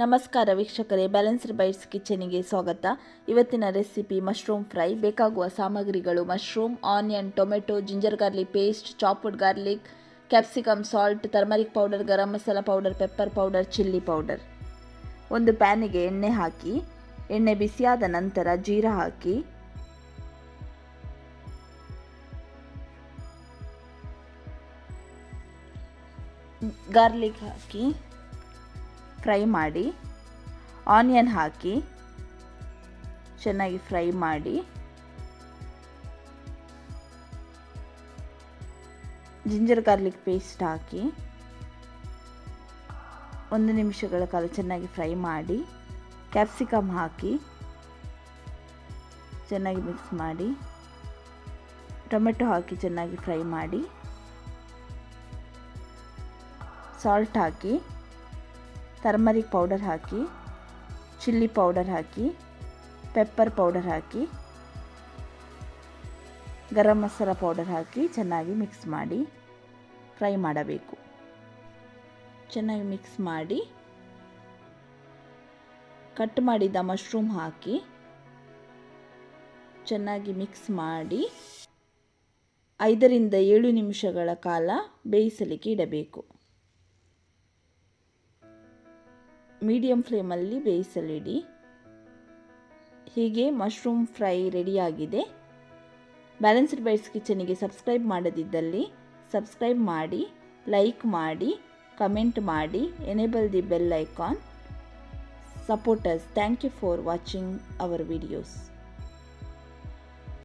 ನಮಸ್ಕಾರ ವೀಕ್ಷಕರೇ, balanced bites ಕಿಚನಿಗೆ ಸ್ವಾಗತ. ಇವತ್ತಿನ ರೆಸಿಪಿ ಮಶ್ರೂಮ್ ಫ್ರೈ. ಬೇಕಾಗುವ ಸಾಮಗ್ರಿಗಳು: mushroom, onion, tomato, ginger garlic paste, chopped garlic, capsicum, salt, turmeric powder, garam masala powder, pepper powder, chilli powder. ಒಂದು ಪ್ಯಾನಿಗೆ ಎಣ್ಣೆ ಹಾಕಿ, ಎಣ್ಣೆ ಬಿಸಿಯಾದ ನಂತರ ಜೀರಾ ಹಾಕಿ, ಗಾರ್ಲಿಕ್ ಹಾಕಿ ಫ್ರೈ ಮಾಡಿ, ಆನಿಯನ್ ಹಾಕಿ ಚೆನ್ನಾಗಿ ಫ್ರೈ ಮಾಡಿ, ಜಿಂಜರ್ ಗಾರ್ಲಿಕ್ ಪೇಸ್ಟ್ ಹಾಕಿ 1 ನಿಮಿಷಗಳ ಕಾಲ ಚೆನ್ನಾಗಿ ಫ್ರೈ ಮಾಡಿ, ಕ್ಯಾಪ್ಸಿಕಮ್ ಹಾಕಿ ಚೆನ್ನಾಗಿ ಮಿಕ್ಸ್ ಮಾಡಿ, ಟೊಮೆಟೊ ಹಾಕಿ ಚೆನ್ನಾಗಿ ಫ್ರೈ ಮಾಡಿ, ಸಾಲ್ಟ್ ಹಾಕಿ, ಟರ್ಮರಿಕ್ ಪೌಡರ್ ಹಾಕಿ, ಚಿಲ್ಲಿ ಪೌಡರ್ ಹಾಕಿ, ಪೆಪ್ಪರ್ ಪೌಡರ್ ಹಾಕಿ, ಗರಂ ಮಸಾಲ ಪೌಡರ್ ಹಾಕಿ ಚೆನ್ನಾಗಿ ಮಿಕ್ಸ್ ಮಾಡಿ ಫ್ರೈ ಮಾಡಬೇಕು. ಚೆನ್ನಾಗಿ ಮಿಕ್ಸ್ ಮಾಡಿ ಕಟ್ ಮಾಡಿದ ಮಶ್ರೂಮ್ ಹಾಕಿ ಚೆನ್ನಾಗಿ ಮಿಕ್ಸ್ ಮಾಡಿ 5 ರಿಂದ 7 ನಿಮಿಷಗಳ ಕಾಲ ಬೇಯಿಸಲಿಕ್ಕೆ ಇಡಬೇಕು. ಮೀಡಿಯಂ ಫ್ಲೇಮಲ್ಲಿ ಬೇಯಿಸಲಿಡಿ. ಹೀಗೆ ಮಶ್ರೂಮ್ ಫ್ರೈ ರೆಡಿಯಾಗಿದೆ. ಬ್ಯಾಲೆನ್ಸ್ಡ್ ಬೈಟ್ಸ್ ಕಿಚನಿಗೆ ಸಬ್ಸ್ಕ್ರೈಬ್ ಮಾಡದಿದ್ದಲ್ಲಿ ಸಬ್ಸ್ಕ್ರೈಬ್ ಮಾಡಿ, ಲೈಕ್ ಮಾಡಿ, ಕಮೆಂಟ್ ಮಾಡಿ, enable the bell icon. Support us. Thank you for watching our videos.